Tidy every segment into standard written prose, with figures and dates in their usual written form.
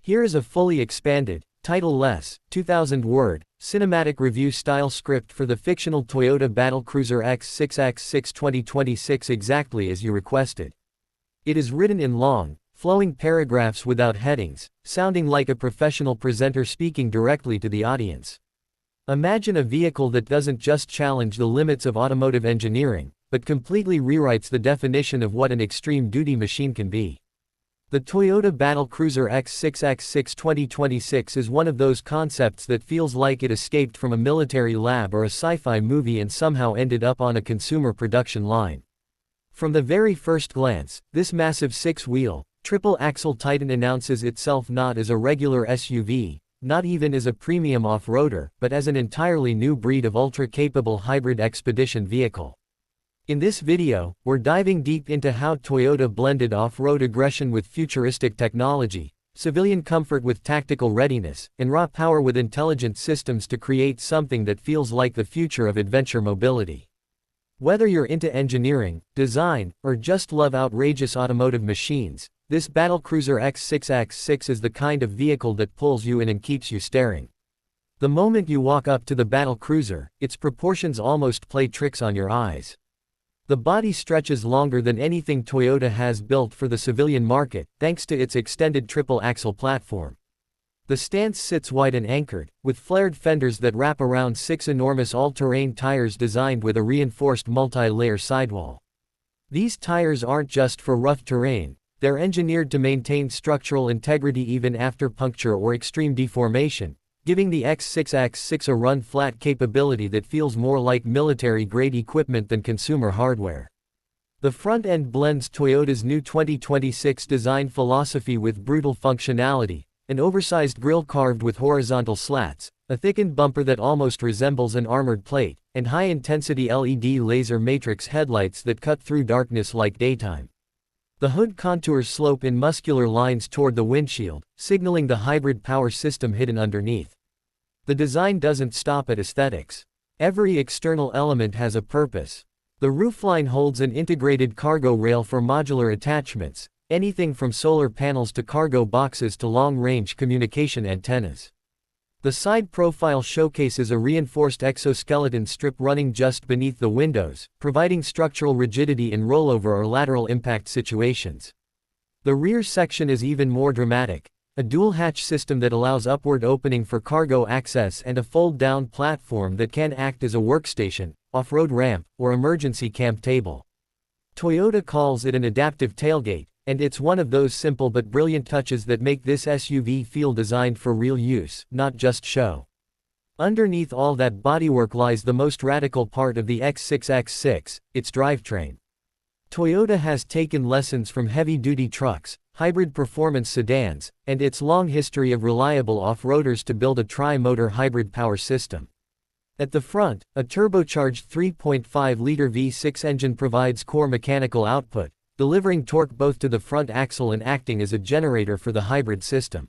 Here is a fully expanded, title-less, 2,000-word, cinematic review-style script for the fictional Toyota Battle Cruiser X6X6 2026 exactly as you requested. It is written in long, flowing paragraphs without headings, sounding like a professional presenter speaking directly to the audience. Imagine a vehicle that doesn't just challenge the limits of automotive engineering, but completely rewrites the definition of what an extreme-duty machine can be. The Toyota Battle Cruiser X6X6 2026 is one of those concepts that feels like it escaped from a military lab or a sci-fi movie and somehow ended up on a consumer production line. From the very first glance, this massive six-wheel, triple-axle titan announces itself not as a regular SUV, not even as a premium off-roader, but as an entirely new breed of ultra-capable hybrid expedition vehicle. In this video, we're diving deep into how Toyota blended off-road aggression with futuristic technology, civilian comfort with tactical readiness, and raw power with intelligent systems to create something that feels like the future of adventure mobility. Whether you're into engineering, design, or just love outrageous automotive machines, this Battle Cruiser X6X6 is the kind of vehicle that pulls you in and keeps you staring. The moment you walk up to the Battle Cruiser, its proportions almost play tricks on your eyes. The body stretches longer than anything Toyota has built for the civilian market, thanks to its extended triple-axle platform. The stance sits wide and anchored, with flared fenders that wrap around six enormous all-terrain tires designed with a reinforced multi-layer sidewall. These tires aren't just for rough terrain, they're engineered to maintain structural integrity even after puncture or extreme deformation, giving the X6X6 a run-flat capability that feels more like military-grade equipment than consumer hardware. The front end blends Toyota's new 2026 design philosophy with brutal functionality, an oversized grille carved with horizontal slats, a thickened bumper that almost resembles an armored plate, and high-intensity LED laser matrix headlights that cut through darkness like daytime. The hood contours slope in muscular lines toward the windshield, signaling the hybrid power system hidden underneath. The design doesn't stop at aesthetics. Every external element has a purpose. The roofline holds an integrated cargo rail for modular attachments, anything from solar panels to cargo boxes to long-range communication antennas. The side profile showcases a reinforced exoskeleton strip running just beneath the windows, providing structural rigidity in rollover or lateral impact situations. The rear section is even more dramatic, a dual-hatch system that allows upward opening for cargo access and a fold-down platform that can act as a workstation, off-road ramp, or emergency camp table. Toyota calls it an adaptive tailgate, and it's one of those simple but brilliant touches that make this SUV feel designed for real use, not just show. Underneath all that bodywork lies the most radical part of the X6X6, its drivetrain. Toyota has taken lessons from heavy-duty trucks, hybrid performance sedans, and its long history of reliable off-roaders to build a tri-motor hybrid power system. At the front, a turbocharged 3.5-liter V6 engine provides core mechanical output, delivering torque both to the front axle and acting as a generator for the hybrid system.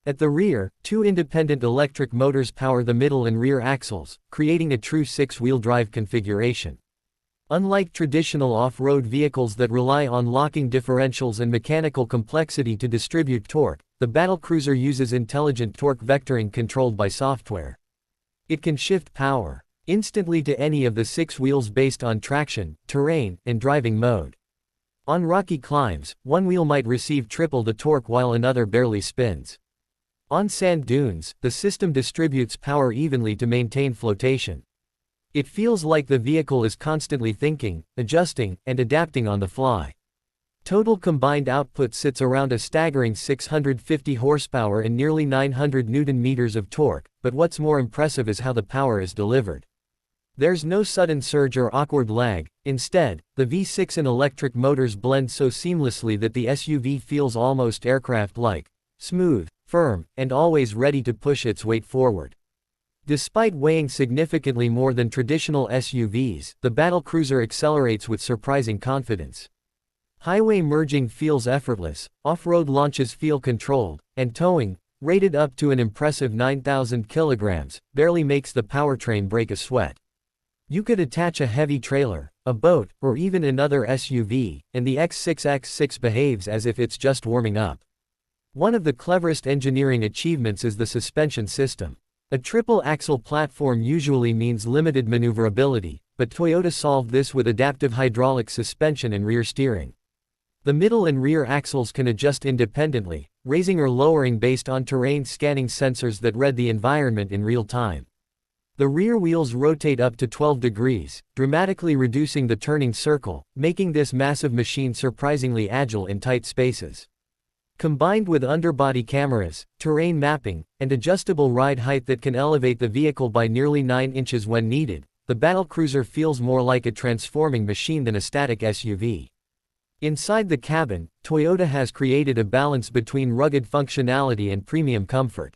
At the rear, two independent electric motors power the middle and rear axles, creating a true six-wheel drive configuration. Unlike traditional off-road vehicles that rely on locking differentials and mechanical complexity to distribute torque, the Battle Cruiser uses intelligent torque vectoring controlled by software. It can shift power instantly to any of the six wheels based on traction, terrain, and driving mode. On rocky climbs, one wheel might receive triple the torque while another barely spins. On sand dunes, the system distributes power evenly to maintain flotation. It feels like the vehicle is constantly thinking, adjusting, and adapting on the fly. Total combined output sits around a staggering 650 horsepower and nearly 900 Nm of torque, but what's more impressive is how the power is delivered. There's no sudden surge or awkward lag. Instead, the V6 and electric motors blend so seamlessly that the SUV feels almost aircraft-like, smooth, firm, and always ready to push its weight forward. Despite weighing significantly more than traditional SUVs, the Battle Cruiser accelerates with surprising confidence. Highway merging feels effortless, off-road launches feel controlled, and towing, rated up to an impressive 9,000 kilograms, barely makes the powertrain break a sweat. You could attach a heavy trailer, a boat, or even another SUV, and the X6X6 behaves as if it's just warming up. One of the cleverest engineering achievements is the suspension system. A triple-axle platform usually means limited maneuverability, but Toyota solved this with adaptive hydraulic suspension and rear steering. The middle and rear axles can adjust independently, raising or lowering based on terrain scanning sensors that read the environment in real time. The rear wheels rotate up to 12 degrees, dramatically reducing the turning circle, making this massive machine surprisingly agile in tight spaces. Combined with underbody cameras, terrain mapping, and adjustable ride height that can elevate the vehicle by nearly 9 inches when needed, the Battle Cruiser feels more like a transforming machine than a static SUV. Inside the cabin, Toyota has created a balance between rugged functionality and premium comfort.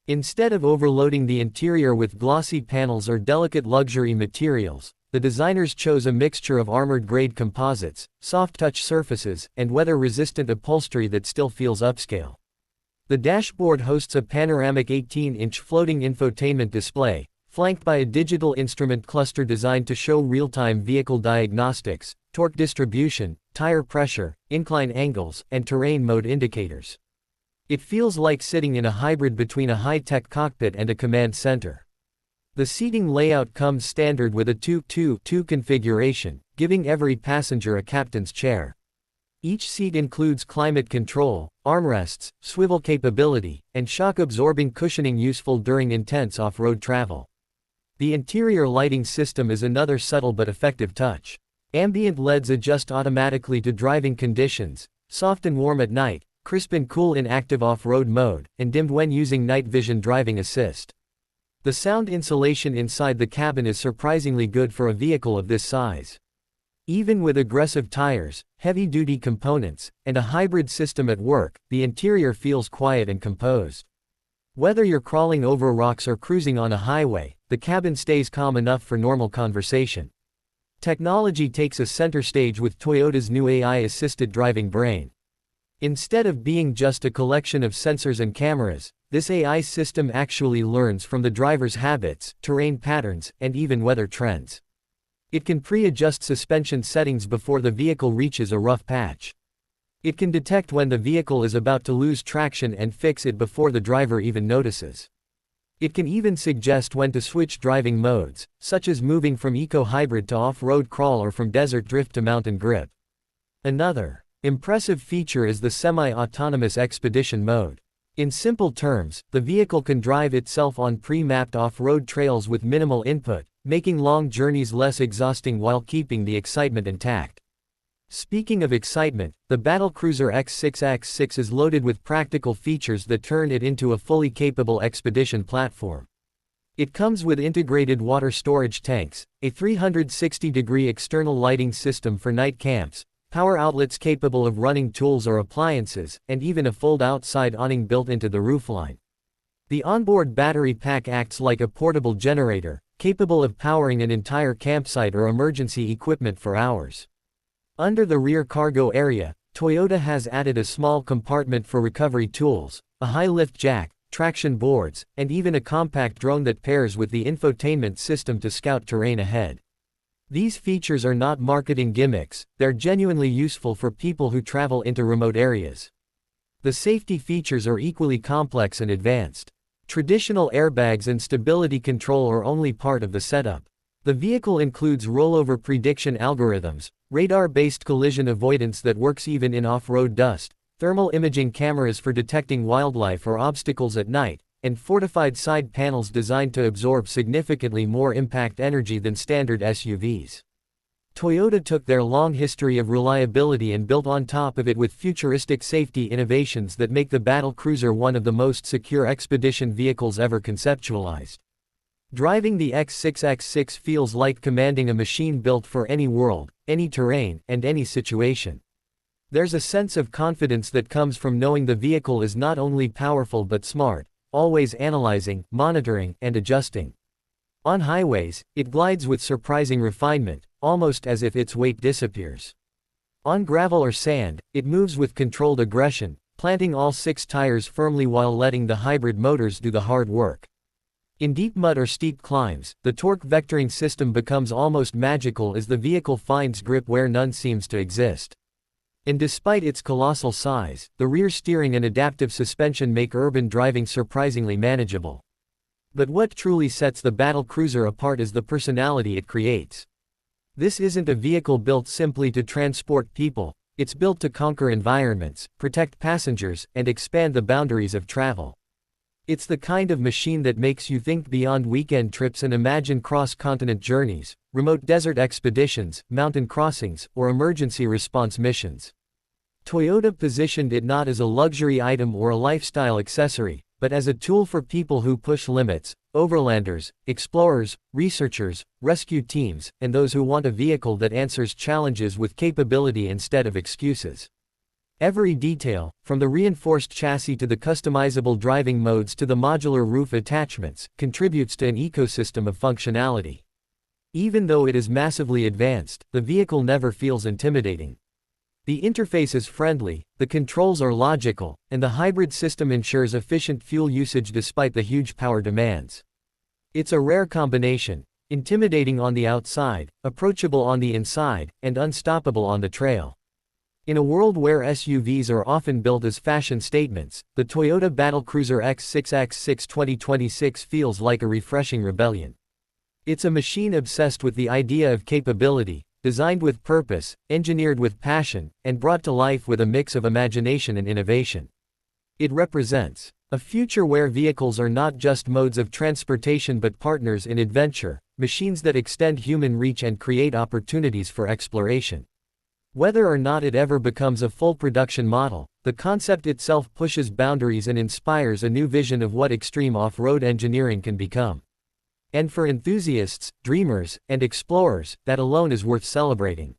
Instead of overloading the interior with glossy panels or delicate luxury materials, the designers chose a mixture of armored-grade composites, soft-touch surfaces, and weather-resistant upholstery that still feels upscale. The dashboard hosts a panoramic 18-inch floating infotainment display, flanked by a digital instrument cluster designed to show real-time vehicle diagnostics, torque distribution, tire pressure, incline angles, and terrain mode indicators. It feels like sitting in a hybrid between a high-tech cockpit and a command center. The seating layout comes standard with a 2-2-2 configuration, giving every passenger a captain's chair. Each seat includes climate control, armrests, swivel capability, and shock-absorbing cushioning useful during intense off-road travel. The interior lighting system is another subtle but effective touch. Ambient LEDs adjust automatically to driving conditions, soft and warm at night, crisp and cool in active off-road mode, and dimmed when using night vision driving assist. The sound insulation inside the cabin is surprisingly good for a vehicle of this size. Even with aggressive tires, heavy-duty components, and a hybrid system at work, the interior feels quiet and composed. Whether you're crawling over rocks or cruising on a highway, the cabin stays calm enough for normal conversation. Technology takes a center stage with Toyota's new AI-assisted driving brain. Instead of being just a collection of sensors and cameras, this AI system actually learns from the driver's habits, terrain patterns, and even weather trends. It can pre-adjust suspension settings before the vehicle reaches a rough patch. It can detect when the vehicle is about to lose traction and fix it before the driver even notices. It can even suggest when to switch driving modes, such as moving from eco-hybrid to off-road crawl or from desert drift to mountain grip. Another impressive feature is the semi-autonomous expedition mode. In simple terms, the vehicle can drive itself on pre-mapped off-road trails with minimal input, making long journeys less exhausting while keeping the excitement intact. Speaking of excitement, the Battle Cruiser X6X6 is loaded with practical features that turn it into a fully capable expedition platform. It comes with integrated water storage tanks, a 360-degree external lighting system for night camps, power outlets capable of running tools or appliances, and even a fold-out side awning built into the roofline. The onboard battery pack acts like a portable generator, capable of powering an entire campsite or emergency equipment for hours. Under the rear cargo area, Toyota has added a small compartment for recovery tools, a high-lift jack, traction boards, and even a compact drone that pairs with the infotainment system to scout terrain ahead. These features are not marketing gimmicks, they're genuinely useful for people who travel into remote areas. The safety features are equally complex and advanced. Traditional airbags and stability control are only part of the setup. The vehicle includes rollover prediction algorithms, radar-based collision avoidance that works even in off-road dust, thermal imaging cameras for detecting wildlife or obstacles at night, and fortified side panels designed to absorb significantly more impact energy than standard SUVs. Toyota took their long history of reliability and built on top of it with futuristic safety innovations that make the Battle Cruiser one of the most secure expedition vehicles ever conceptualized. Driving the X6X6 feels like commanding a machine built for any world, any terrain, and any situation. There's a sense of confidence that comes from knowing the vehicle is not only powerful but smart, always analyzing, monitoring, and adjusting. On highways, it glides with surprising refinement, almost as if its weight disappears. On gravel or sand, it moves with controlled aggression, planting all 6 tires firmly while letting the hybrid motors do the hard work. In deep mud or steep climbs, the torque vectoring system becomes almost magical as the vehicle finds grip where none seems to exist. And despite its colossal size, the rear steering and adaptive suspension make urban driving surprisingly manageable. But what truly sets the Battle Cruiser apart is the personality it creates. This isn't a vehicle built simply to transport people, it's built to conquer environments, protect passengers, and expand the boundaries of travel. It's the kind of machine that makes you think beyond weekend trips and imagine cross-continent journeys, remote desert expeditions, mountain crossings, or emergency response missions. Toyota positioned it not as a luxury item or a lifestyle accessory, but as a tool for people who push limits, overlanders, explorers, researchers, rescue teams, and those who want a vehicle that answers challenges with capability instead of excuses. Every detail, from the reinforced chassis to the customizable driving modes to the modular roof attachments, contributes to an ecosystem of functionality. Even though it is massively advanced, the vehicle never feels intimidating. The interface is friendly, the controls are logical, and the hybrid system ensures efficient fuel usage despite the huge power demands. It's a rare combination: intimidating on the outside, approachable on the inside, and unstoppable on the trail. In a world where SUVs are often built as fashion statements, the Toyota Battle Cruiser X6X6 2026 feels like a refreshing rebellion. It's a machine obsessed with the idea of capability, designed with purpose, engineered with passion, and brought to life with a mix of imagination and innovation. It represents a future where vehicles are not just modes of transportation but partners in adventure, machines that extend human reach and create opportunities for exploration. Whether or not it ever becomes a full production model, the concept itself pushes boundaries and inspires a new vision of what extreme off-road engineering can become. And for enthusiasts, dreamers, and explorers, that alone is worth celebrating.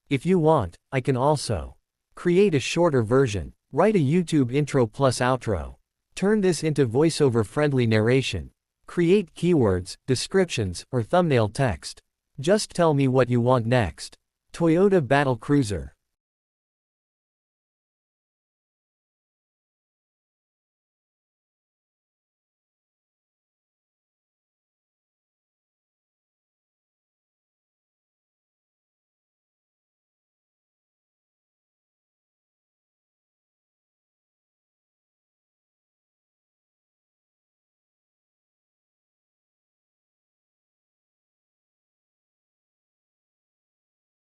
If you want, I can also create a shorter version. Write a YouTube intro plus outro. Turn this into voiceover-friendly narration. Create keywords, descriptions, or thumbnail text. Just tell me what you want next. Toyota Battle Cruiser.